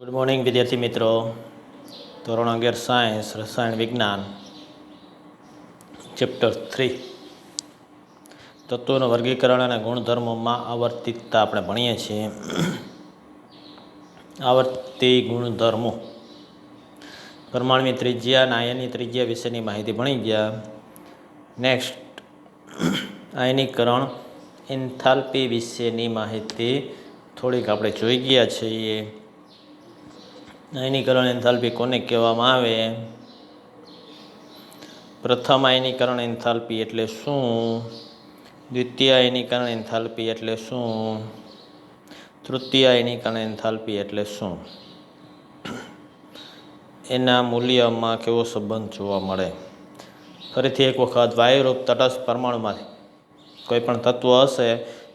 Good morning વિદ્યાર્થી મિત્રો. ધોરણ 11 સાયન્સ રસાયણ વિજ્ઞાન ચેપ્ટર 3 તત્વોનું વર્ગીકરણ અને ગુણધર્મોમાં આવર્તિતતા આપણે ભણીએ છીએ. આવર્તી ગુણધર્મો, પરમાણુની ત્રિજ્યા અને આયનની ત્રિજ્યા વિશેની માહિતી ભણી ગયા. નેક્સ્ટ, આયનીકરણ એન્થાલ્પી વિશેની માહિતી થોડીક આપણે જોઈ ગયા છીએ. આયનીકરણ એન્થાલ્પી કોને કહેવામાં આવે? પ્રથમ આયનીકરણ એન્થાલ્પી એટલે શું? દ્વિતીય આયનીકરણ એન્થાલ્પી એટલે શું? તૃતીય આયનીકરણ એન્થાલ્પી એટલે શું? એના મૂલ્યમાં કેવો સંબંધ જોવા મળે? ફરીથી એક વખત, વાયુરૂપ તટસ્થ પરમાણુમાંથી કોઈ પણ તત્વ હશે,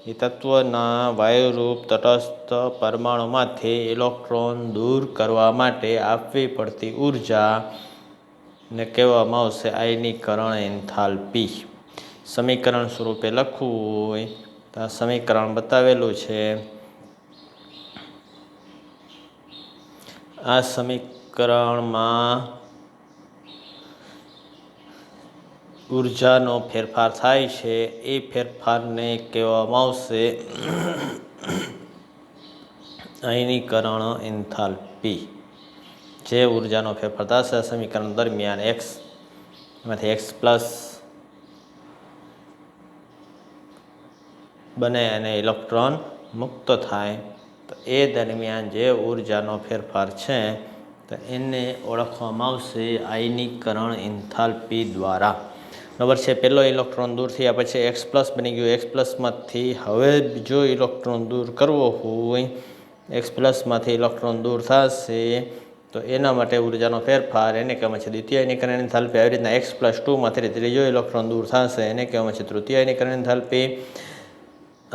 એ તત્વના વાયુરૂપ તટસ્થ પરમાણુમાંથી ઇલેક્ટ્રોન દૂર કરવા માટે આપવી પડતી ઉર્જાને કહેવામાં આવશે આયનીકરણ એન્થાલ્પી. સમીકરણ સ્વરૂપે લખવું હોય તો આ સમીકરણ બતાવેલું છે. આ સમીકરણમાં ઉર્જાનો ફેરફાર થાય છે, એ ફેરફારને કહેવામાં આવશે આયનીકરણ એન્થાલ્પી. જે ઉર્જાનો ફેરફાર થશે આ સમીકરણ દરમિયાન એમાંથી એક્સ પ્લસ બને અને ઇલેક્ટ્રોન મુક્ત થાય, તો એ દરમિયાન જે ઉર્જાનો ફેરફાર છે તો એને ઓળખવામાં આવશે આયનીકરણ એન્થાલ્પી દ્વારા. બરાબર છે. પહેલો ઇલેક્ટ્રોન દૂર થયા પછી એક્સ પ્લસ બની ગયું. એક્સ પ્લસમાંથી હવે બીજો ઇલેક્ટ્રોન દૂર કરવો હોય, એક્સ પ્લસમાંથી ઇલેક્ટ્રોન દૂર થશે તો એના માટે ઉર્જાનો ફેરફાર એને કહેવામાં છે દ્વિતીય આયનીકરણ એન્થાલ્પી. આવી રીતના એક્સ પ્લસ 2માંથી ત્રીજો ઇલેક્ટ્રોન દૂર થશે એને કહેવામાં છે તૃતીય આયનીકરણ એન્થાલ્પી.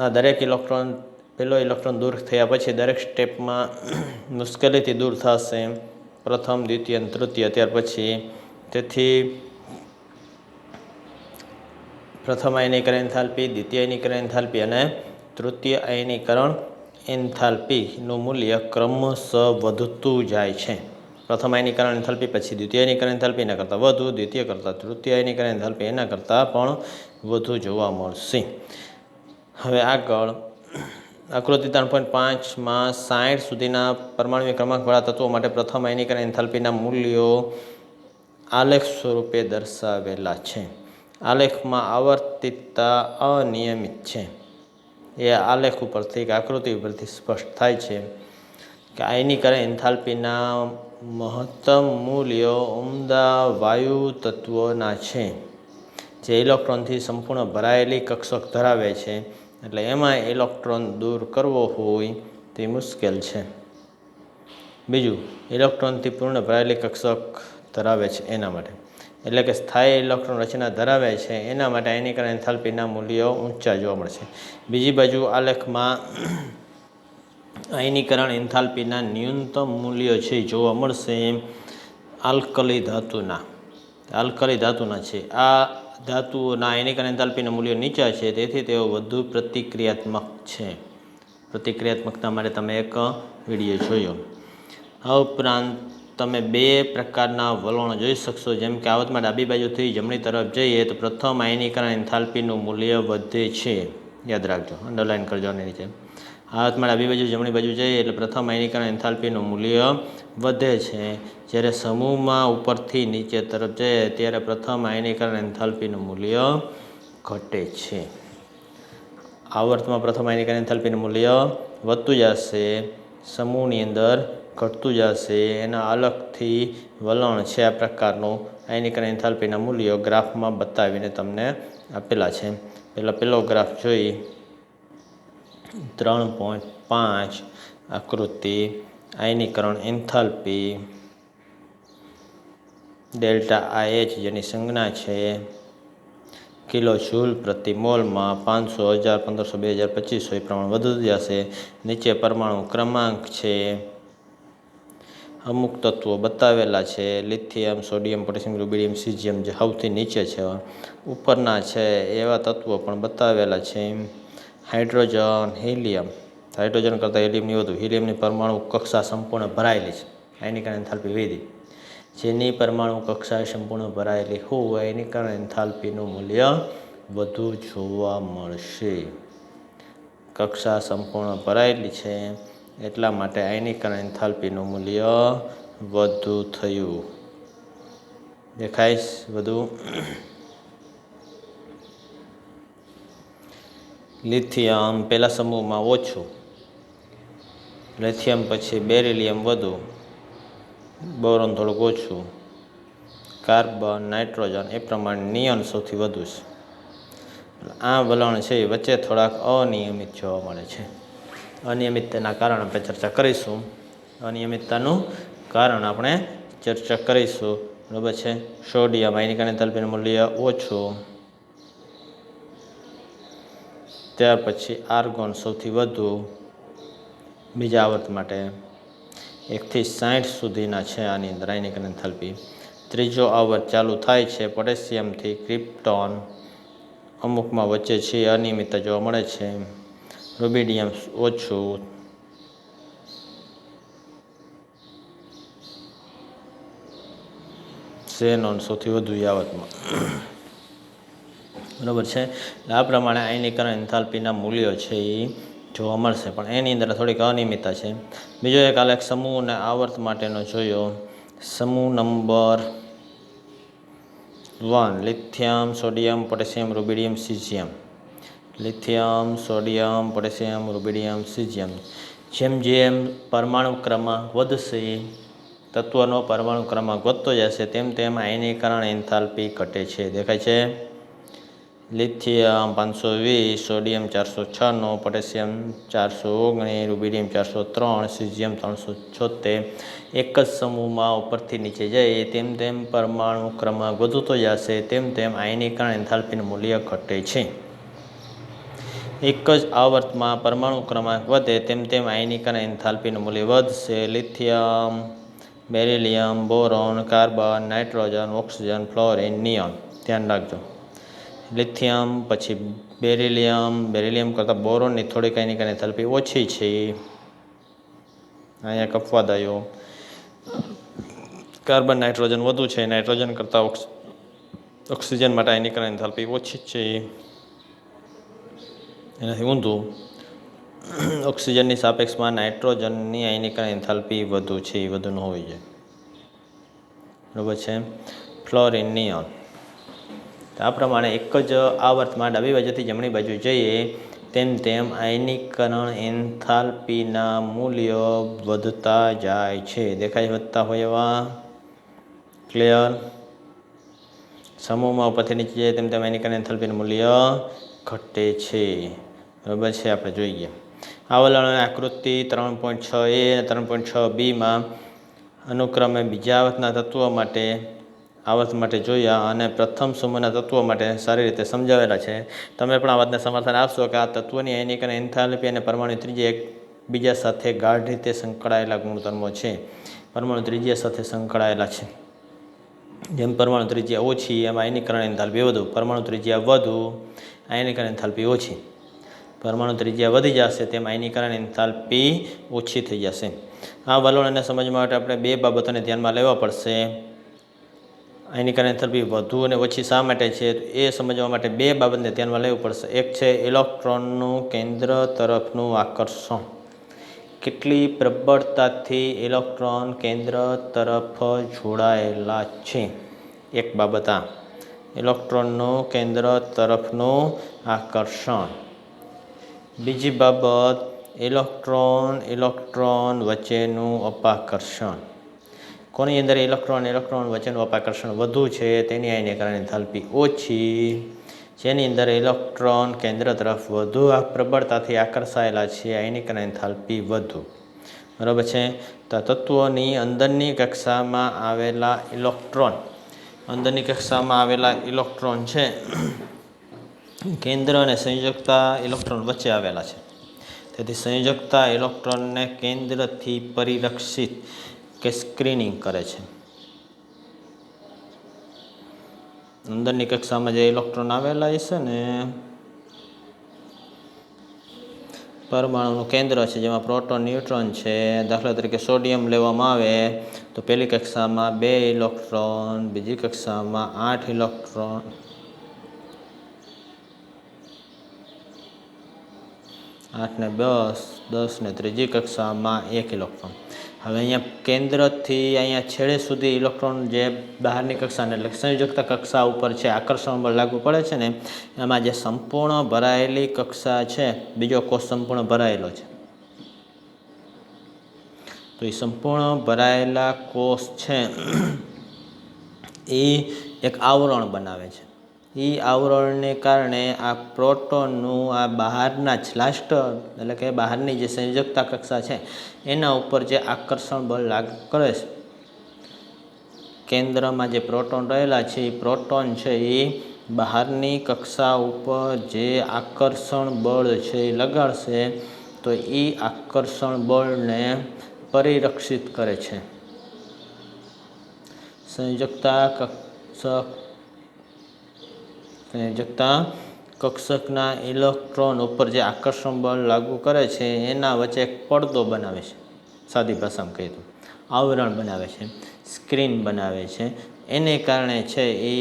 આ દરેક ઇલેક્ટ્રોન, પહેલો ઇલેક્ટ્રોન દૂર થયા પછી દરેક સ્ટેપમાં મુશ્કેલીથી દૂર થશે, પ્રથમ, દ્વિતીય અને તૃતીય. ત્યાર પછી તેથી પ્રથમ આયનીકરણ એન્થાલ્પી, દ્વિતીય આયનીકરણ એન્થાલ્પી અને તૃતીય આયનીકરણ એન્થાલ્પીનું મૂલ્ય ક્રમશઃ વધતું જાય છે. પ્રથમ આયનીકરણ એન્થાલ્પી પછી દ્વિતીય આયનીકરણ એન્થાલ્પી એના કરતાં વધુ, દ્વિતીય કરતાં તૃતીય આયનીકરણ એન્થાલ્પી એના કરતાં પણ વધુ જોવા મળશે. હવે આગળ, આકૃતિ 3.5માં 60 સુધીના પરમાણુ ક્રમાંકવાળા તત્વો માટે પ્રથમ આયનીકરણ એન્થાલ્પીના મૂલ્યો આલેખ સ્વરૂપે દર્શાવેલા છે. આલેખમાં આવર્તિતતા અનિયમિત છે. એ આલેખ ઉપરથી કે આકૃતિ ઉપરથી સ્પષ્ટ થાય છે કે આયનીકરણ એન્થાલ્પીના મહત્તમ મૂલ્યો ઉમદા વાયુ તત્વોના છે, જે ઇલેક્ટ્રોનથી સંપૂર્ણ ભરાયેલી કક્ષક ધરાવે છે. એટલે એમાં ઇલેક્ટ્રોન દૂર કરવો હોય તે મુશ્કેલ છે. બીજું, ઇલેક્ટ્રોનથી પૂર્ણ ભરાયેલી કક્ષક ધરાવે છે એના માટે, એટલે કે સ્થાયી ઇલેક્ટ્રોન રચના ધરાવે છે એના માટે આયનીકરણ એન્થાલ્પીના મૂલ્યો ઊંચા જોવા મળશે. બીજી બાજુ આલેખમાં આયનીકરણ એન્થાલ્પીના ન્યૂનતમ મૂલ્યો છે જોવા મળશે આલ્કલી ધાતુના છે. આ ધાતુઓના આયનીકરણ એન્થાલ્પીના મૂલ્યો નીચા છે, તેથી તેઓ વધુ પ્રતિક્રિયાત્મક છે. પ્રતિક્રિયાત્મકતા માટે તમે એક વિડીયો જોયો. આ ઉપરાંત તમે બે પ્રકારના વલણો જોઈ શકશો. જેમ કે આવતમાં ડાબી બાજુથી જમણી તરફ જઈએ તો પ્રથમ આયનીકરણ એન્થાલ્પીનું મૂલ્ય વધે છે. યાદ રાખજો, અંડરલાઇન કરજો આની નીચે. આવતમાં ડાબી બાજુ જમણી બાજુ જઈએ એટલે પ્રથમ આયનીકરણ એન્થાલ્પીનું મૂલ્ય વધે છે. જ્યારે સમૂહમાં ઉપરથી નીચે તરફ જઈએ ત્યારે પ્રથમ આયનીકરણ એન્થાલ્પીનું મૂલ્ય ઘટે છે. આવર્તમાં પ્રથમ આયનીકરણ એન્થાલ્પીનું મૂલ્ય વધતું જશે, સમૂહની અંદર ઘટતું જશે. એના અલગથી વલણ છે આ પ્રકારનું. આયનીકરણ એન્થાલ્પીના મૂલ્યો ગ્રાફમાં બતાવીને તમને આપેલા છે. પહેલો ગ્રાફ જોઈ 3.5 આકૃતિ. આયનીકરણ એન્થાલ્પી ડેલ્ટા IH જેની સંજ્ઞા છે કિલો જૂલ પ્રતિ મોલમાં 500, 1000, 1500, 2000, 2500 એ પ્રમાણે વધતું જશે. નીચે પરમાણુ ક્રમાંક છે, અમુક તત્વો બતાવેલા છે, lithium, sodium, potassium, rubidium, caesium જે સૌથી નીચે છે. ઉપરના છે એવા તત્વો પણ બતાવેલા છે, હાઇડ્રોજન, હિલિયમ હાઇડ્રોજન કરતાં હિલિયમની વધુ. હિલિયમની પરમાણુ કક્ષા સંપૂર્ણ ભરાયેલી છે, આયનીકરણ એન્થાલ્પી વધી. જેની પરમાણુ કક્ષા સંપૂર્ણ ભરાયેલી હોય આયનીકરણ એન્થાલ્પીનું મૂલ્ય વધુ જોવા મળશે. કક્ષા સંપૂર્ણ ભરાયેલી છે એટલા માટે આયનીકરણ એન્થાલ્પીનું મૂલ્ય વધુ થયું. દેખાય વધુ. લિથિયમ પહેલા સમૂહમાં ઓછું, લિથિયમ પછી બેરિલિયમ વધુ, બોરોન થોડુંક ઓછું, કાર્બન, નાઇટ્રોજન એ પ્રમાણે નિયોન સૌથી વધુ છે. આ વલણ છે એ વચ્ચે થોડાક અનિયમિત જોવા મળે છે. અનિયમિતતાના કારણ આપણે ચર્ચા કરીશું. અનિયમિતતાનું કારણ આપણે ચર્ચા કરીશું. બરાબર છે. સોડિયમ આયનીકરણ એન્થાલ્પીનું મૂલ્ય ઓછું. ત્યાર પછી આર્ગોન સૌથી વધુ બીજા આવર્ત માટે 1 થી 60 સુધીના છે આની અંદર આયનીકરણ એન્થાલ્પી. ત્રીજો આવર્ત ચાલુ થાય છે પોટેશિયમથી ક્રિપ્ટોન અમુકમાં વચ્ચે છે અનિયમિતતા જોવા મળે છે. રૂબિડિયમ ઓછું, ઝેનોન સૌથી વધુ આવર્તમાં. બરાબર છે. આ પ્રમાણે આયનીકરણ એન્થાલ્પીના મૂલ્યો છે એ જોવા મળશે, પણ એની અંદર થોડીક અનિયમિતતા છે. બીજો એક આલેખ સમૂહ અને આવર્ત માટેનો જોયો. સમૂહ number 1 lithium, sodium, potassium, rubidium, caesium. Lithium, sodium, potassium, rubidium, caesium. જેમ જેમ પરમાણુ ક્રમાંક વધશે, તત્વનો પરમાણુ ક્રમાંક વધતો જશે તેમ તેમ આયનીકરણ એન્થાલ્પી ઘટે છે. દેખાય છે. Lithium 520, sodium 496, potassium 419, rubidium 403, caesium 376. એક જ સમૂહમાં ઉપરથી નીચે જાય તેમ તેમ પરમાણુ ક્રમાંક વધતો જશે તેમ તેમ આયનીકરણ એન્થાલ્પીનું મૂલ્ય ઘટે છે. એક જ આવર્તમાં પરમાણુ ક્રમાંક વધે તેમ તેમ આયનીકરણ એન્થાલ્પીનું મૂલ્ય વધશે. Lithium, beryllium, boron, carbon, nitrogen, oxygen, fluorine, neon. ધ્યાન રાખજો. લિથિયમ પછી બેરિલિયમ કરતાં બોરોનની થોડીક આયનીકરણ એન્થાલ્પી ઓછી છે. અહીંયા કપવાદ આવ્યો. કાર્બન, નાઇટ્રોજન વધુ છે. નાઇટ્રોજન કરતાં ઓક્સિજન માટે આયનીકરણ એન્થાલ્પી ઓછી છે. એનાથી ઊંધું. ઓક્સિજનની સાપેક્ષમાં નાઇટ્રોજનની આયનીકરણ એન્થાલ્પી વધુ છે, એ વધુ ન હોવી જોઈએ. બરાબર છે. Fluorine, neon. આ પ્રમાણે એક જ આવર્તમાં ડાબી બાજુથી જમણી બાજુ જઈએ તેમ તેમ આયનીકરણ એન્થાલ્પીના મૂલ્યો વધતા જાય છે. દેખાય વધતા હોય એવા. ક્લિયર. સમૂહમાં ઉપરથી નીચે જાય તેમ તેમ આયનીકરણ એન્થાલ્પીનું મૂલ્ય ઘટે છે. બરાબર છે. આપણે જોઈએ આ વલણોની આકૃતિ 3.6a અને 3.6bમાં અનુક્રમે બીજા આવર્તના તત્વો માટે જોયા અને પ્રથમ સમૂહના તત્વો માટે સારી રીતે સમજાવેલા છે. તમે પણ આ વાતને સમર્થન આપશો કે આ તત્વોની આયનીકરણ એન્થાલ્પી અને પરમાણુ ત્રિજ્યા એકબીજા સાથે ગાઢ રીતે સંકળાયેલા ગુણધર્મો છે. પરમાણુ ત્રિજ્યા સાથે સંકળાયેલા છે. જેમ પરમાણુ ત્રિજ્યા ઓછી એમ આયનીકરણ એન્થાલ્પી વધુ. પરમાણુ ત્રિજ્યા વધુ, આયનીકરણ એન્થાલ્પી ઓછી. પરમાણુ ત્રિજ્યા વધી જશે તેમ આયનીકરણ એન્થાલ્પી ઓછી થઈ જશે. આ વલણને સમજવા માટે આપણે બે બાબતોને ધ્યાનમાં લેવા પડશે. આયનીકરણ એન્થાલ્પી વધુ અને ઓછી શા માટે છે એ સમજવા માટે બે બાબતને ધ્યાનમાં લેવું પડશે. એક છે ઇલેક્ટ્રોનનું કેન્દ્ર તરફનું આકર્ષણ. કેટલી પ્રબળતાથી ઇલેક્ટ્રોન કેન્દ્ર તરફ જોડાયેલા છે. એક બાબત આ ઇલેક્ટ્રોનનું કેન્દ્ર તરફનું આકર્ષણ. બીજી બાબત ઇલેક્ટ્રોન વચ્ચેનું અપાકર્ષણ. કોની અંદર ઇલેક્ટ્રોન વચ્ચેનું અપાકર્ષણ વધુ છે તેની આયનીકરણ એન્થાલ્પી ઓછી. જેની અંદર ઇલેક્ટ્રોન કેન્દ્ર તરફ વધુ પ્રબળતાથી આકર્ષાયેલા છે આયનીકરણ એન્થાલ્પી વધુ. બરાબર છે. તો તત્વોની અંદરની કક્ષામાં આવેલા ઇલેક્ટ્રોન છે કેન્દ્ર અને સંયોજકતા ઇલેક્ટ્રોન વચ્ચે આવેલા છે. તેથી સંયોજકતા ઇલેક્ટ્રોનને કેન્દ્રથી પરિરક્ષિત કે સ્ક્રીનિંગ કરે છે. અંદરની કક્ષામાં જે ઇલેક્ટ્રોન આવેલા છે ને પરમાણુનું કેન્દ્ર છે જેમાં પ્રોટોન ન્યુટ્રોન છે. દાખલા તરીકે સોડિયમ લેવામાં આવે તો પહેલી કક્ષામાં 2 ઇલેક્ટ્રોન, બીજી કક્ષામાં 8 ઇલેક્ટ્રોન, 8 ને 10 ને ત્રીજી કક્ષામાં 1 ઇલેક્ટ્રોન. હવે અહીંયા કેન્દ્રથી અહીંયા છેડે સુધી ઇલેક્ટ્રોન જે બહારની કક્ષાને એટલે સંયોજકતા કક્ષા ઉપર છે આકર્ષણ બળ લાગુ પડે છે ને, એમાં જે સંપૂર્ણ ભરાયેલી કક્ષા છે, બીજો કોષ સંપૂર્ણ ભરાયેલો છે, તો એ સંપૂર્ણ ભરાયેલા કોષ છે એ એક આવરણ બનાવે છે. એ આવરણને કારણે આ પ્રોટોનનું આ બહારના જ લાસ્ટ એટલે કે બહારની જે સંયોજકતા કક્ષા છે એના ઉપર જે આકર્ષણ બળ લાગુ કરે છે, કેન્દ્રમાં જે પ્રોટોન રહેલા છે એ પ્રોટોન છે એ બહારની કક્ષા ઉપર જે આકર્ષણ બળ છે એ લગાડશે તો એ આકર્ષણ બળને પરિરક્ષિત કરે છે. સંયોજકતા કક્ષકના ઇલેક્ટ્રોન ઉપર જે આકર્ષણ બળ લાગુ કરે છે એના વચ્ચે એક પડદો બનાવે છે. સાદી ભાષામાં કહીએ તો આવરણ બનાવે છે, સ્ક્રીન બનાવે છે. એને કારણે છે એ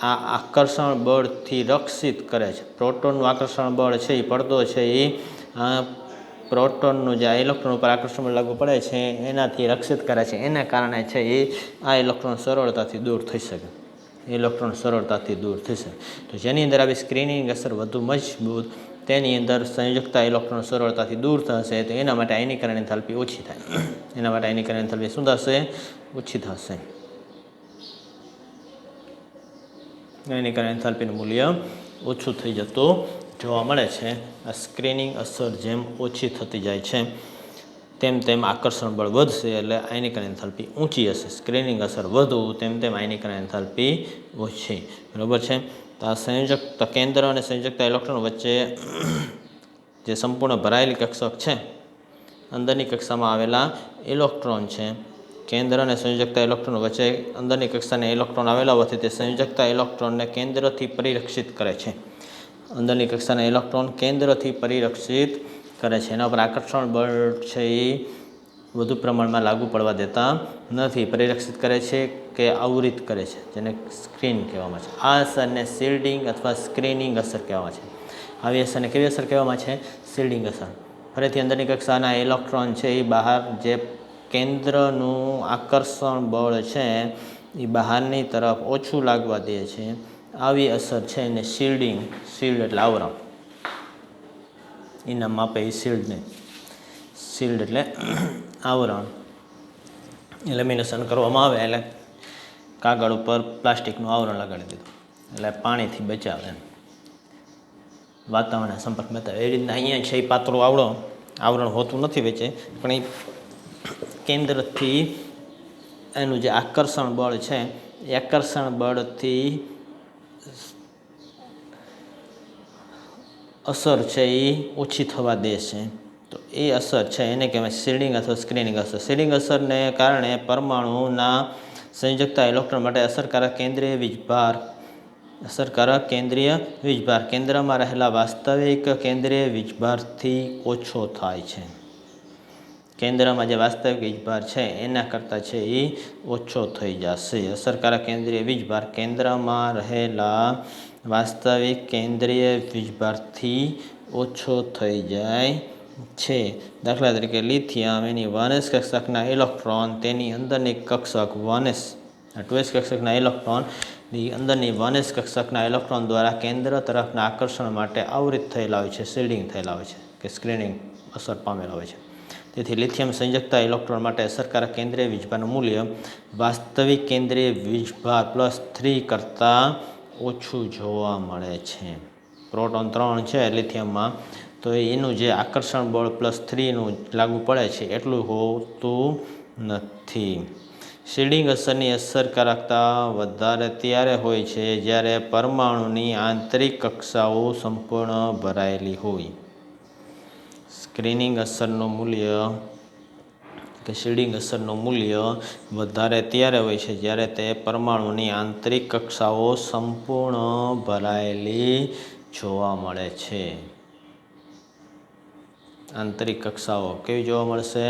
આ આકર્ષણ બળથી રક્ષિત કરે છે. પ્રોટોનનું આકર્ષણ બળ છે એ પડદો છે એ પ્રોટોનનું જે આ ઇલેક્ટ્રોન ઉપર આકર્ષણ બળ લાગુ પડે છે એનાથી રક્ષિત કરે છે. એના કારણે છે એ આ ઇલેક્ટ્રોન સરળતાથી દૂર થઈ શકે. ઇલેક્ટ્રોન સરળતાથી દૂર થશે. તો જેની અંદર આવી સ્ક્રીનિંગ અસર વધુ મજબૂત, તેની અંદર સંયોજકતા ઇલેક્ટ્રોન સરળતાથી દૂર થશે. તો એના માટે આયનીકરણ એન્થાલ્પી ઓછી થાય. એના માટે આયનીકરણ એન્થાલ્પી શું થશે? ઓછી થશે. આયનીકરણ એન્થાલ્પીનું મૂલ્ય ઓછું થઈ જતું જોવા મળે છે. આ સ્ક્રીનિંગ અસર જેમ ઓછી થતી જાય છે તેમ તેમ આકર્ષણ બળ વધશે એટલે આયનીકરણ એન્થાલ્પી ઊંચી હશે. સ્ક્રીનિંગ અસર વધુ તેમ તેમ આયનીકરણ એન્થાલ્પી ઓછી. બરાબર છે. તો આ સંયોજકતા કેન્દ્ર અને સંયોજકતા ઇલેક્ટ્રોન વચ્ચે જે સંપૂર્ણ ભરાયેલી કક્ષક છે, અંદરની કક્ષામાં આવેલા ઇલેક્ટ્રોન છે, કેન્દ્ર અને સંયોજકતા ઇલેક્ટ્રોન વચ્ચે અંદરની કક્ષાના ઇલેક્ટ્રોન આવેલા હોવાથી તે સંયોજકતા ઇલેક્ટ્રોનને કેન્દ્રથી પરિરક્ષિત કરે છે. અંદરની કક્ષાના ઇલેક્ટ્રોન કેન્દ્રથી પરિરક્ષિત કરે છે. એના પર આકર્ષણ બળ છે એ વધુ પ્રમાણમાં લાગુ પડવા દેતા નથી. પરિરક્ષિત કરે છે કે આવરિત કરે છે, જેને સ્ક્રીન કહેવામાં છે. આ અસરને શિલ્ડિંગ અથવા સ્ક્રીનિંગ અસર કહેવામાં છે. આવી અસરને કેવી અસર કહેવામાં છે? શિલ્ડિંગ અસર. ફરીથી અંદરની કક્ષાના ઇલેક્ટ્રોન છે એ બહાર જે કેન્દ્રનું આકર્ષણ બળ છે એ બહારની તરફ ઓછું લાગવા દે છે. આવી અસર છે એને શિલ્ડિંગ, શિલ્ડ એટલે આવરણ, એના માપે એ શિલ્ડ નહીં. શિલ્ડ એટલે આવરણ. લેમિનેશન કરવામાં આવે એટલે કાગળ ઉપર પ્લાસ્ટિકનું આવરણ લગાડી દીધું એટલે પાણીથી બચાવે એમ, વાતાવરણના સંપર્કમાં હતા. એ રીતના અહીંયા છે એ પાતળું આવરણ હોતું નથી વચ્ચે, પણ એ કેન્દ્રથી એનું જે આકર્ષણ બળ છે એ આકર્ષણ બળથી અસર છે એ ઓછી થવા દે છે. તો એ અસર છે એને કહેવાય શિલ્ડિંગ અથવા સ્ક્રીનિંગ અસર. શિલ્ડિંગ અસરને કારણે પરમાણુના સંયોજકતા ઇલેક્ટ્રોન માટે અસરકારક કેન્દ્રીય વીજભાર કેન્દ્રમાં રહેલા વાસ્તવિક કેન્દ્રીય વીજભારથી ઓછો થાય છે. કેન્દ્રમાં જે વાસ્તવિક વીજભાર છે એના કરતાં છે એ ઓછો થઈ જશે. અસરકારક કેન્દ્રીય વીજભાર કેન્દ્રમાં રહેલા વાસ્તવિક કેન્દ્રીય વીજભારથી ઓછો થઈ જાય છે. દાખલા તરીકે લિથિયમ, એની વાનસ કક્ષકના ઇલેક્ટ્રોન તેની અંદરની કક્ષક વાનસ, ટ્વેસ કક્ષકના ઇલેક્ટ્રોન અંદરની વાનસ કક્ષકના ઇલેક્ટ્રોન દ્વારા કેન્દ્ર તરફના આકર્ષણ માટે આવરિત થયેલા હોય છે, શિલ્ડિંગ થયેલા હોય છે કે સ્ક્રીનિંગ અસર પામેલા હોય છે. તેથી લિથિયમ સંયોજકતા ઇલેક્ટ્રોન માટે અસરકારક કેન્દ્રીય વીજભારનું મૂલ્ય વાસ્તવિક કેન્દ્રીય વીજભાર +3 કરતાં ઓછું જોવા મળે છે. પ્રોટોન 3 છે લિથિયમમાં, તો એનું જે આકર્ષણ બળ +3નું લાગુ પડે છે એટલું હોતું નથી. શિલ્ડિંગ અસરની અસરકારકતા વધારે ત્યારે હોય છે જ્યારે પરમાણુની આંતરિક કક્ષાઓ સંપૂર્ણ ભરાયેલી હોય. સ્ક્રીનિંગ અસરનું મૂલ્ય કે શિલ્ડિંગ અસરનું મૂલ્ય વધારે ત્યારે હોય છે જ્યારે તે પરમાણુની આંતરિક કક્ષાઓ સંપૂર્ણ ભરાયેલી જોવા મળે છે. આંતરિક કક્ષાઓ કેવી જોવા મળશે?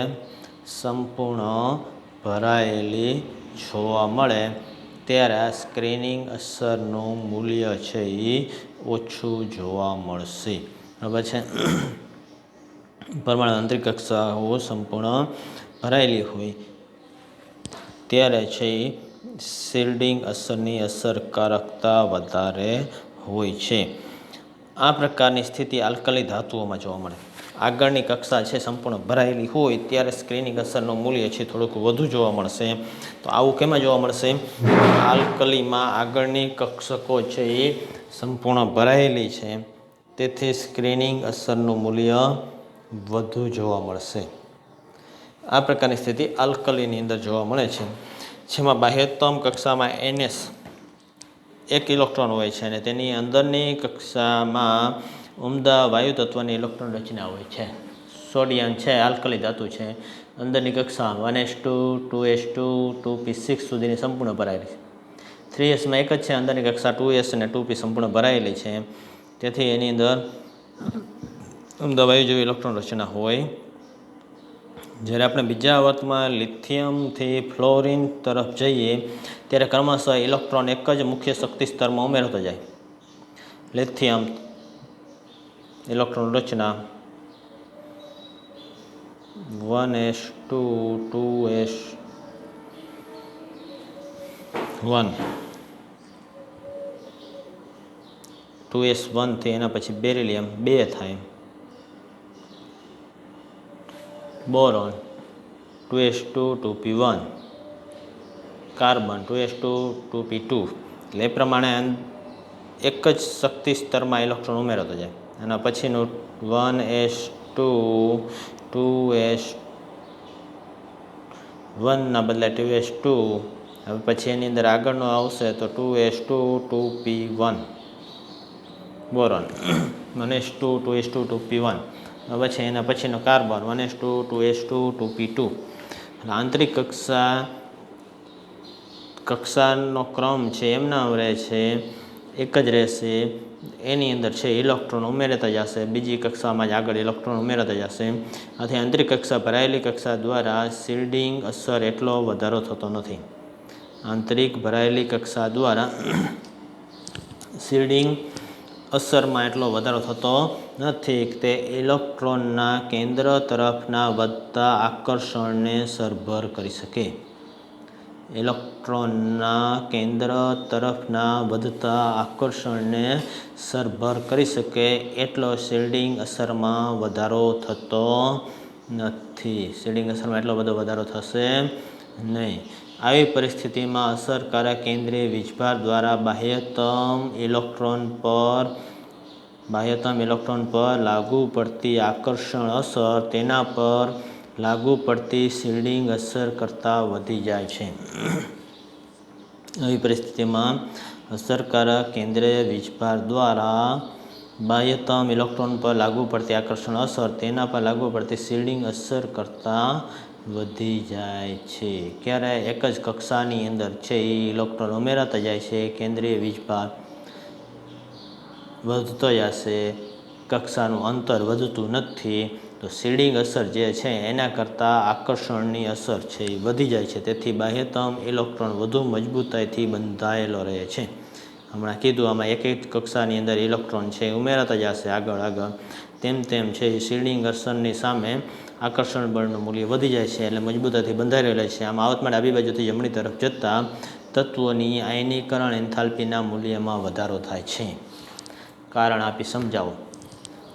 સંપૂર્ણ ભરાયેલી જોવા મળે, ત્યારે આ સ્ક્રીનિંગ અસરનું મૂલ્ય છે એ ઓછું જોવા મળશે. બરાબર છે. પરમાણુ આંતરિક કક્ષાઓ સંપૂર્ણ ભરાયેલી હોય ત્યારે છે એ શિલ્ડિંગ અસરની અસરકારકતા વધારે હોય છે. આ પ્રકારની સ્થિતિ આલ્કલી ધાતુઓમાં જોવા મળે. આગળની કક્ષા છે સંપૂર્ણ ભરાયેલી હોય ત્યારે સ્ક્રીનિંગ અસરનું મૂલ્ય છે થોડુંક વધુ જોવા મળશે. તો આવું કેમાં જોવા મળશે? આલ્કલીમાં આગળની કક્ષકો છે એ સંપૂર્ણ ભરાયેલી છે, તેથી સ્ક્રીનિંગ અસરનું મૂલ્ય વધુ જોવા મળશે. આ પ્રકારની સ્થિતિ આલ્કલીની અંદર જોવા મળે છે, જેમાં બાહ્યતમ કક્ષામાં NS એક ઇલેક્ટ્રોન હોય છે અને તેની અંદરની કક્ષામાં ઉમદા વાયુ તત્વની ઇલેક્ટ્રોન રચના હોય છે. સોડિયમ છે આલ્કલી ધાતુ છે, અંદરની કક્ષા 1s2, 2s2, 2p6 સુધીની સંપૂર્ણ ભરાયેલી છે. 3sમાં એક જ છે, અંદરની કક્ષા 2s અને 2p સંપૂર્ણ ભરાયેલી છે, તેથી એની અંદર ઉમદા વાયુ જેવી ઇલેક્ટ્રોન રચના હોય. જ્યારે આપણે બીજા આવર્તમાં લિથિયમથી ફ્લોરિન તરફ જઈએ ત્યારે ક્રમશઃ ઇલેક્ટ્રોન એક જ મુખ્ય શક્તિ સ્તરમાં ઉમેરતો જાય. લિથિયમ ઇલેક્ટ્રોન રચના 1s2, 2s1, 2s1 થી એના પછી બેરિલિયમ 2 થાય. Boron 2s2, 2p1, carbon 2s2, 2p2. એટલે એ પ્રમાણે એક જ શક્તિ સ્તરમાં ઇલેક્ટ્રોન ઉમેરતો જાય. એના પછીનું 1s2, 2s1ના બદલે 2s2. હવે પછી એની અંદર આગળનો આવશે તો 2s2, 2p1 boron 1s2, 2s2, 2p1. પછી એના પછીનો કાર્બન 1s2, 2s2, 2p2. આંતરિક કક્ષાનો ક્રમ છે એમના રહે છે, એક જ રહેશે. એની અંદર છે ઇલેક્ટ્રોન ઉમેરતા જશે, બીજી કક્ષામાં જ આગળ ઇલેક્ટ્રોન ઉમેરતા જશે. આથી આંતરિક કક્ષા ભરાયેલી કક્ષા દ્વારા શિલ્ડિંગ અસર એટલો વધારો થતો નથી. આંતરિક ભરાયેલી કક્ષા દ્વારા શિલ્ડિંગ અસરમાં એટલો વધારો થતો નથી. તે ઇલેક્ટ્રોનના કેન્દ્ર તરફના વધતા આકર્ષણને સરભર કરી શકે. ઇલેક્ટ્રોનના કેન્દ્ર તરફના વધતા આકર્ષણને સરભર કરી શકે એટલો શિલ્ડિંગ અસરમાં વધારો થતો નથી. શિલ્ડિંગ અસરમાં એટલો બધો વધારો થશે નહીં. આવી પરિસ્થિતિમાં અસરકારક કેન્દ્રીય વીજભાર દ્વારા બાહ્યતમ ઇલેક્ટ્રોન પર લાગુ પડતી આકર્ષણ અસર તેના પર લાગુ પડતી શિલ્ડિંગ અસર કરતાં વધી જાય છે. આવી પરિસ્થિતિમાં અસરકારક કેન્દ્રીય વીજભાર દ્વારા બાહ્યતમ ઇલેક્ટ્રોન પર લાગુ પડતી આકર્ષણ અસર તેના પર લાગુ પડતી શિલ્ડિંગ અસર કરતાં વધી જાય છે. ક્યારે? એક જ કક્ષાની અંદર છે એ ઇલેક્ટ્રોન ઉમેરાતા જાય છે, કેન્દ્રીય વીજભાર વધતો જશે, કક્ષાનું અંતર વધતું નથી, તો શિલ્ડિંગ અસર જે છે એના કરતાં આકર્ષણની અસર છે એ વધી જાય છે. તેથી બાહ્યતમ ઇલેક્ટ્રોન વધુ મજબૂતાઈથી બંધાયેલો રહે છે. હમણાં કીધું, આમાં એક એક કક્ષાની અંદર ઇલેક્ટ્રોન છે એ ઉમેરાતા જશે આગળ, તેમ છે એ શિલ્ડિંગ અસરની સામે આકર્ષણ બળનું મૂલ્ય વધી જાય છે, એટલે મજબૂતાઈથી બંધાઈ રહે છે. આમ આવર્તમાં ડાબી બાજુથી જમણી તરફ જતાં તત્વોની આયનીકરણ એન્થાલ્પીના મૂલ્યમાં વધારો થાય છે. કારણ આપી સમજાવો.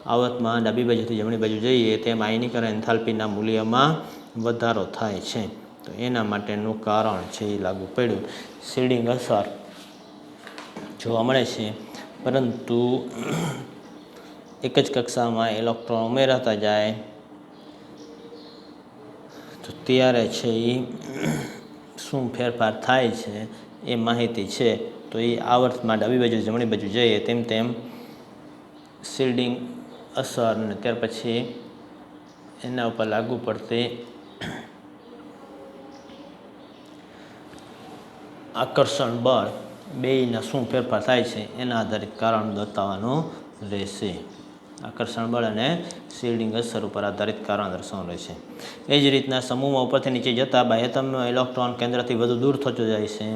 આવર્તમાં ડાબી બાજુથી જમણી બાજુ જઈએ તેમ આયનીકરણ એન્થાલ્પીના મૂલ્યમાં વધારો થાય છે. તો એના માટેનું કારણ છે એ લાગુ પડ્યું. શિલ્ડિંગ અસર જોવા મળે છે, પરંતુ એક જ કક્ષામાં ઇલેક્ટ્રોન ઉમેરાતા જાય તો ત્યારે છે એ શું ફેરફાર થાય છે એ માહિતી છે. તો એ આવર્તમાં ડાબી બાજુ જમણી બાજુ જઈએ તેમ શિલ્ડિંગ અસર અને ત્યાર પછી એના ઉપર લાગુ પડતી આકર્ષણ બળ બેયના શું ફેરફાર થાય છે એના આધારિત કારણ બતાવવાનું રહેશે. આકર્ષણ બળ અને શિલ્ડિંગ અસર ઉપર આધારિત કારણ દર્શાવવાનું રહેશે. એ જ રીતના સમૂહમાં ઉપરથી નીચે જતાં બાહ્યતમ ઇલેક્ટ્રોન કેન્દ્રથી વધુ દૂર થતો જાય છે.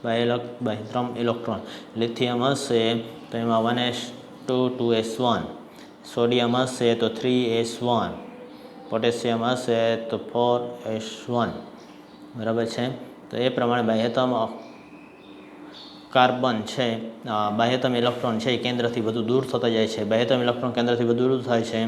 બાહ્યતમ ઇલેક્ટ્રોન લિથિયમ હશે તો એમાં 1s2 2s1, સોડિયમ હશે તો 3s1, પોટેશિયમ હશે તો 4s1. બરાબર છે. તો એ પ્રમાણે બાહ્યતમ કાર્બન છે, બાહ્યતમ ઇલેક્ટ્રોન છે એ કેન્દ્રથી વધુ દૂર થતા જાય છે. બાહ્યતમ ઇલેક્ટ્રોન કેન્દ્રથી વધુ દૂર થાય છે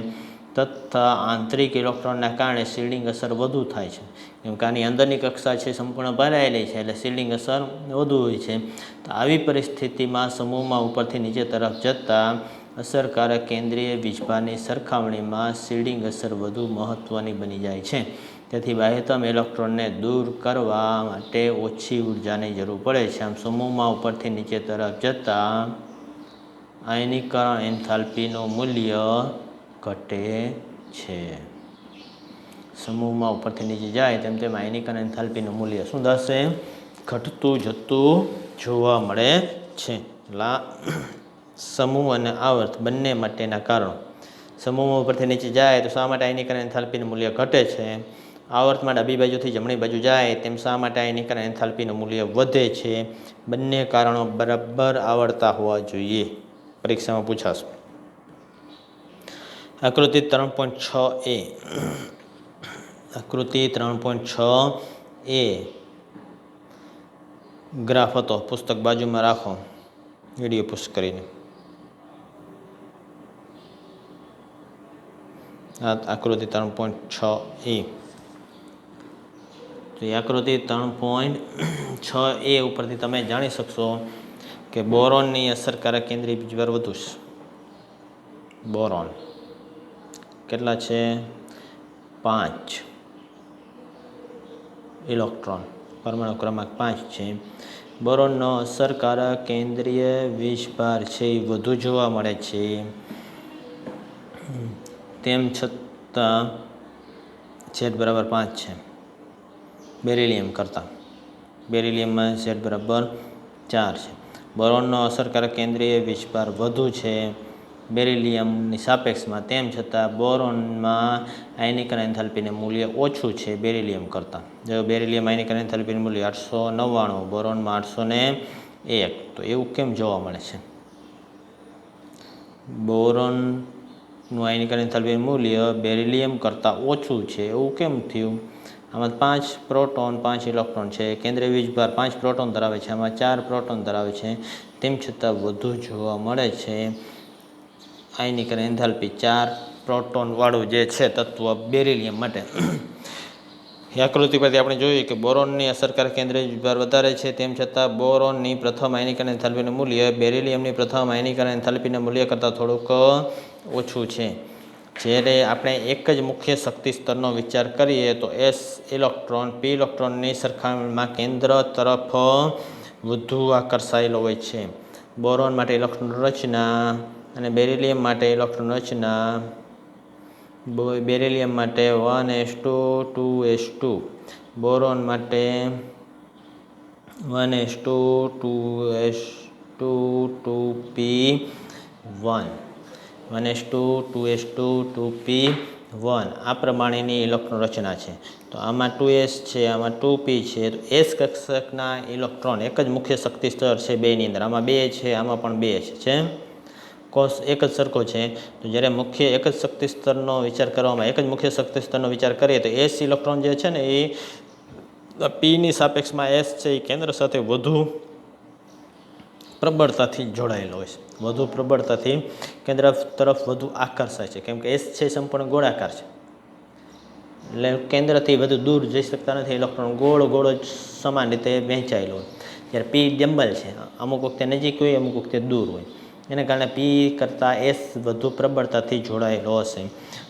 તથા આંતરિક ઇલેક્ટ્રોનના કારણે શિલ્ડિંગ અસર વધુ થાય છે. કેમ કે આની અંદરની કક્ષા છે સંપૂર્ણ ભરાયેલી છે એટલે શિલ્ડિંગ અસર વધુ હોય છે. તો આવી પરિસ્થિતિમાં સમૂહમાં ઉપરથી નીચે તરફ જતાં અસરકારક કેન્દ્રીય વીજભારની સરખામણીમાં શિલ્ડિંગ અસર વધુ મહત્ત્વની બની જાય છે. તેથી બાહ્યતમ ઇલેક્ટ્રોનને દૂર કરવા માટે ઓછી ઉર્જાની જરૂર પડે છે. આમ સમૂહમાં ઉપરથી નીચે તરફ જતાં આયનીકરણ એન્થાલ્પીનું મૂલ્ય ઘટે છે. સમૂહમાં ઉપરથી નીચે જાય તેમ તેમ આયનીકરણ એન્થાલ્પીનું મૂલ્ય શું થશે? ઘટતું જતું જોવા મળે છે. સમૂહ અને આવર્ત બંને માટેના કારણો. સમૂહમાં ઉપરથી નીચે જાય તો શા માટે આયનીકરણ એન્થાલ્પીનું મૂલ્ય ઘટે છે? આવર્તમાં ડાબી બાજુથી જમણી બાજુ જાય તેમ શા માટે આયનીકરણ એન્થાલ્પીનું મૂલ્ય વધે છે? બંને કારણો બરાબર આવડતા હોવા જોઈએ. પરીક્ષામાં પૂછાશે. આકૃતિ 3.6a. આકૃતિ 3.6a ગ્રાફ હતો. પુસ્તક બાજુમાં રાખો વિડીયો પુશ કરીને. આકૃતિ 3.6a. તો એ આકૃતિ 3.6a ઉપરથી તમે જાણી શકશો કે બોરોનની અસરકારક કેન્દ્રીય વીજભાર વધુ છે. બોરોન કેટલા છે? 5 ઇલેક્ટ્રોન, પરમાણુ ક્રમાંક 5 છે. બોરોનનો અસરકારક કેન્દ્રીય વીજભાર છે એ વધુ જોવા મળે છે. તેમ છતાં Z બરાબર 5 છે બેરિલિયમ કરતાં. બેરિલિયમમાં Z બરાબર 4 છે. બોરોનનો અસરકારક કેન્દ્રીય વીજભાર વધુ છે બેરિલિયમની સાપેક્ષમાં. તેમ છતાં બોરોનમાં આયનીકરણ એન્થાલ્પીનું મૂલ્ય ઓછું છે બેરિલિયમ કરતાં. જો બેરિલિયમ આયનીકરણ એન્થાલ્પીનું મૂલ્ય 899, બોરોનમાં 801. તો એવું કેમ જોવા મળે છે? બોરોનનું આયનીકરણ એન્થાલ્પીનું મૂલ્ય બેરિલિયમ કરતાં ઓછું છે એવું કેમ થયું? આમાં 5 પ્રોટોન 5 ઇલેક્ટ્રોન છે. કેન્દ્રીય વીજભાર 5 પ્રોટોન ધરાવે છે. આમાં 4 પ્રોટોન ધરાવે છે. તેમ છતાં વધુ જોવા મળે છે આયનીકરણ એન્થાલ્પી 4 પ્રોટોનવાળું જે છે તત્વ બેરિલિયમ માટે. એ આકૃતિ પરથી આપણે જોઈએ કે બોરોનની અસરકારક કેન્દ્રીય વીજભાર વધારે છે. તેમ છતાં બોરોનની પ્રથમ આયનીકરણ એન્થાલ્પીનું મૂલ્ય બેરિલિયમની પ્રથમ આયનીકરણ એન્થાલ્પીના મૂલ્ય કરતાં થોડુંક ઓછું છે. જ્યારે આપણે એક જ મુખ્ય શક્તિ સ્તરનો વિચાર કરીએ તો S ઇલેક્ટ્રોન P ઇલેક્ટ્રોનની સરખામણીમાં કેન્દ્ર તરફ વધુ આકર્ષાયેલો હોય છે. બોરોન માટે ઇલેક્ટ્રોન રચના અને બેરિલિયમ માટે ઇલેક્ટ્રોન રચના. બેરિલિયમ માટે 1s2 2s2, બોરોન માટે 1s2 2s2 2p1, 1s2 2s2 2p1 આ પ્રમાણેની ઇલેક્ટ્રોન રચના છે. તો આમાં 2s છે, આમાં 2p છે. તો S કક્ષકના ઇલેક્ટ્રોન એક જ મુખ્ય શક્તિ સ્તર છે બેની અંદર. આમાં 2 છે, આમાં પણ 2 છે. કોષ એક જ સરખો છે. તો જ્યારે મુખ્ય એક જ શક્તિ સ્તરનો વિચાર કરવામાં એક જ મુખ્ય શક્તિ સ્તરનો વિચાર કરીએ તો S ઇલેક્ટ્રોન જે છે ને એ Pની સાપેક્ષમાં S છે એ કેન્દ્ર સાથે વધુ પ્રબળતાથી જોડાયેલો હોય છે. વધુ પ્રબળતાથી કેન્દ્ર તરફ વધુ આકર્ષાય છે. કેમ કે S છે સંપૂર્ણ ગોળાકાર છે એટલે કેન્દ્રથી વધુ દૂર જઈ શકતા નથી. ઇલેક્ટ્રોન ગોળ ગોળ જ સમાન રીતે વહેંચાયેલો હોય. જ્યારે P ડમ્બલ છે, અમુક વખતે નજીક હોય, અમુક વખતે દૂર હોય. એના કારણે P કરતાં S વધુ પ્રબળતાથી જોડાયેલો હશે.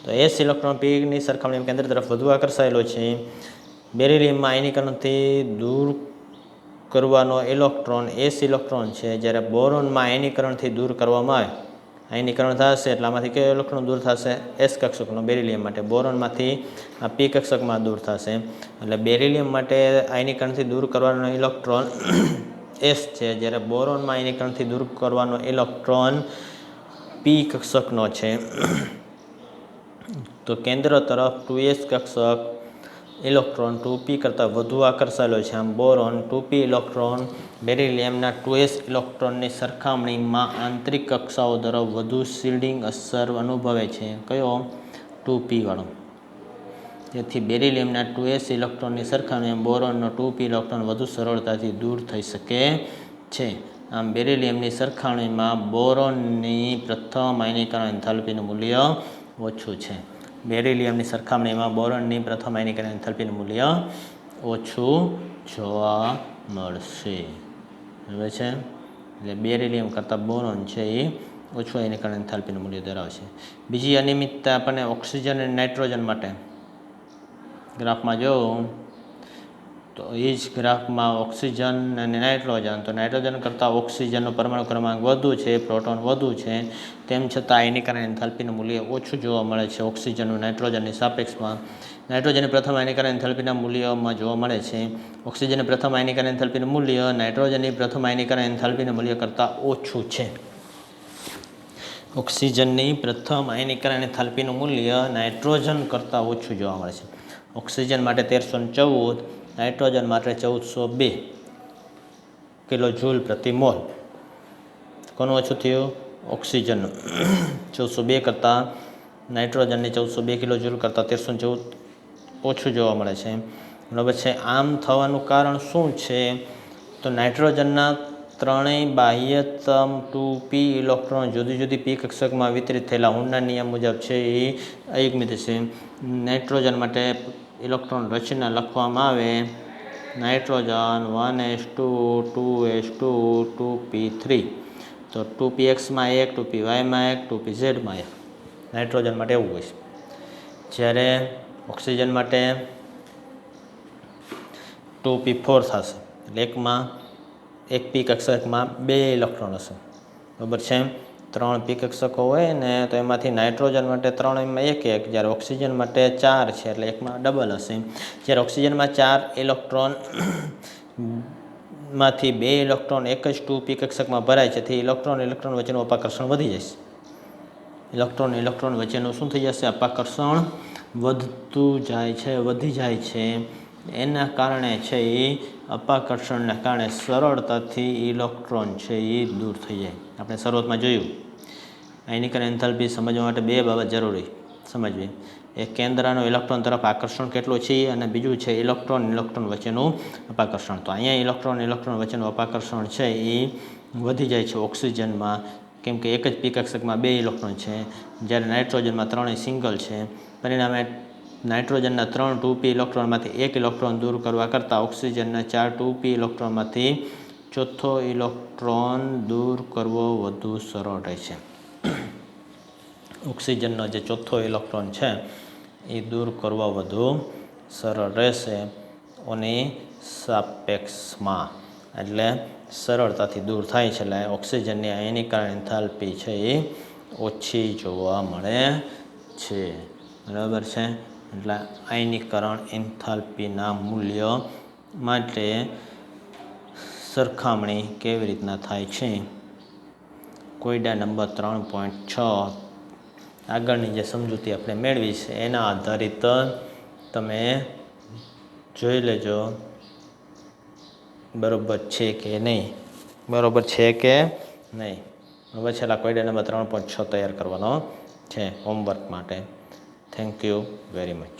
તો S ઇલેક્ટ્રોન Pની સરખામણીમાં કેન્દ્ર તરફ વધુ આકર્ષાયેલો છે. બેરિલિયમમાં આયનીકરણથી દૂર કરવાનો ઇલેક્ટ્રોન S ઇલેક્ટ્રોન છે. જ્યારે બોરોનમાં આયનીકરણથી દૂર કરવામાં આવે, આયનીકરણ થશે એટલે આમાંથી કયો ઇલેક્ટ્રોન દૂર થશે? S કક્ષકનો બેરિલિયમ માટે. બોરોનમાંથી આ P કક્ષકમાં દૂર થશે. એટલે બેરિલિયમ માટે આયનીકરણથી દૂર કરવાનો ઇલેક્ટ્રોન S છે. જ્યારે બોરોનમાં આયનીકરણથી દૂર કરવાનો ઇલેક્ટ્રોન પી કક્ષકનો છે તો કેન્દ્ર તરફ 2s કક્ષક ઇલેક્ટ્રોન 2p કરતાં વધુ આકર્ષાયેલો છે. આમ બોરોન 2p ઇલેક્ટ્રોન બેરિલિયમના 2s ઇલેક્ટ્રોનની સરખામણીમાં આંતરિક કક્ષાઓ તરફ વધુ શિલ્ડિંગ અસર અનુભવે છે. કયો? 2p વાળો. તેથી બેરિલિયમના 2s ઇલેક્ટ્રોનની સરખામણીમાં બોરોનનો 2p ઇલેક્ટ્રોન વધુ સરળતાથી દૂર થઈ શકે છે. આમ બેરિલિયમની સરખામણીમાં બોરોનની પ્રથમ આયનીકરણ એન્થાલ્પીનું મૂલ્ય ઓછું છે. બેરિલિયમની સરખામણીમાં બોરોનની પ્રથમ આયનીકરણ એન્થાલ્પીનું મૂલ્ય ઓછું જોવા મળશે. હવે છે એટલે બેરિલિયમ કરતાં બોરોન છે એ ઓછું આયનીકરણ એન્થાલ્પીનું મૂલ્ય ધરાવે છે. બીજી અનિયમિતતા આપણને ઓક્સિજન અને નાઇટ્રોજન માટે ગ્રાફમાં જો તો એ જ ગ્રાફમાં ઓક્સિજન અને નાઇટ્રોજન, તો નાઇટ્રોજન કરતાં ઓક્સિજનનો પરમાણુ ક્રમાંક વધુ છે, પ્રોટોન વધુ છે, તેમ છતાં આયનીકરણ એન્થાલ્પીનું મૂલ્ય ઓછું જોવા મળે છે ઓક્સિજન નાઇટ્રોજનની સાપેક્ષમાં. નાઇટ્રોજનની પ્રથમ આયનીકરણ એન્થાલ્પીના મૂલ્યમાં જોવા મળે છે. ઓક્સિજનની પ્રથમ આયનીકરણ એન્થાલ્પીનું મૂલ્ય નાઇટ્રોજનની પ્રથમ આયનીકરણ એન્થાલ્પીના મૂલ્ય કરતાં ઓછું છે. ઓક્સિજનની પ્રથમ આયનીકરણ એન્થાલ્પીનું મૂલ્ય નાઇટ્રોજન કરતાં ઓછું જોવા મળે છે. ઓક્સિજન માટે 1314, નાઇટ્રોજન માટે 1402 કિલો જૂલ પ્રતિ મોલ. કોનું ઓછું થયું? ઓક્સિજનનું 1402 કરતાં નાઇટ્રોજનની 1402 કિલો જૂલ કરતાં 1314 ઓછું જોવા મળે છે. બરાબર છે. આમ થવાનું કારણ શું છે? તો નાઇટ્રોજનના ત્રણેય બાહ્યતમ 2p ઇલેક્ટ્રોન જુદી જુદી p કક્ષકમાં વિતરિત થયેલા હુનના નિયમ મુજબ છે એ અયુગ્મિત છે. નાઇટ્રોજન માટે ઇલેક્ટ્રોન રચના લખવામાં આવે નાઇટ્રોજન 1s2 2s2 2p3, તો 2px માં 1, 2py માં 1, 2pz માં 1. નાઇટ્રોજન માટે એવું હોય છે. જ્યારે ઓક્સિજન માટે 2p4 થશે એટલે એક p કક્ષકમાં 2 ઇલેક્ટ્રોન હશે. બરાબર છે. 3 p કક્ષકો હોય ને તો એમાંથી નાઇટ્રોજન માટે 3માં 1, જ્યારે ઓક્સિજન માટે 4 છે એટલે એકમાં ડબલ હશે. જ્યારે ઓક્સિજનમાં 4 ઇલેક્ટ્રોન માંથી 2 ઇલેક્ટ્રોન એક જ 2p કક્ષકમાં ભરાય છે, તેથી ઇલેક્ટ્રોન વચ્ચેનું અપાકર્ષણ વધી જશે. ઇલેક્ટ્રોન વચ્ચેનું શું થઈ જશે? અપાકર્ષણ વધી જાય છે. એના કારણે છે એ અપાકર્ષણના કારણે સરળતાથી ઇલેક્ટ્રોન છે એ દૂર થઈ જાય. આપણે શરૂઆતમાં જોયું આયનીકરણ એન્થાલ્પી સમજવા માટે 2 બાબત જરૂરી સમજવી. એક કેન્દ્રનો ઇલેક્ટ્રોન તરફ આકર્ષણ કેટલું છે અને બીજું છે ઇલેક્ટ્રોન વચ્ચેનું અપાકર્ષણ. તો અહીંયા ઇલેક્ટ્રોન વચ્ચેનું અપાકર્ષણ છે એ વધી જાય છે ઓક્સિજનમાં, કેમ કે એક જ p કક્ષકમાં 2 ઇલેક્ટ્રોન છે, જ્યારે નાઇટ્રોજનમાં 3 સિંગલ છે. પરિણામે નાઇટ્રોજનના 3 2p ઇલેક્ટ્રોનમાંથી 1 ઇલેક્ટ્રોન દૂર કરવા કરતાં ઓક્સિજનના 4 2p ઇલેક્ટ્રોનમાંથી ચોથો ઇલેક્ટ્રોન દૂર કરવો વધુ સરળ રહેશે. ઓક્સિજનનો જે ચોથો ઇલેક્ટ્રોન છે એ દૂર કરવા વધુ સરળ રહેશે ઓની સાપેક્ષમાં, એટલે સરળતાથી દૂર થાય છે. એટલે ઓક્સિજનની આયનીકરણ એન્થાલ્પી છે એ ઓછી જોવા મળે છે. બરાબર છે. એટલે આયનીકરણ એન્થાલ્પીના મૂલ્ય માટે સરખામણી કેવી રીતના થાય છે? કોયડા નંબર 3.6 આગળની જે સમજૂતી આપણે મેળવી છે એના આધારિત તમે જોઈ લેજો બરાબર છે કે નહીં. બરાબર છે કે નહીં? હવે છેલ્લા કોયડા નંબર 3.6 તૈયાર કરવાનો છે હોમવર્ક માટે. Thank you very much.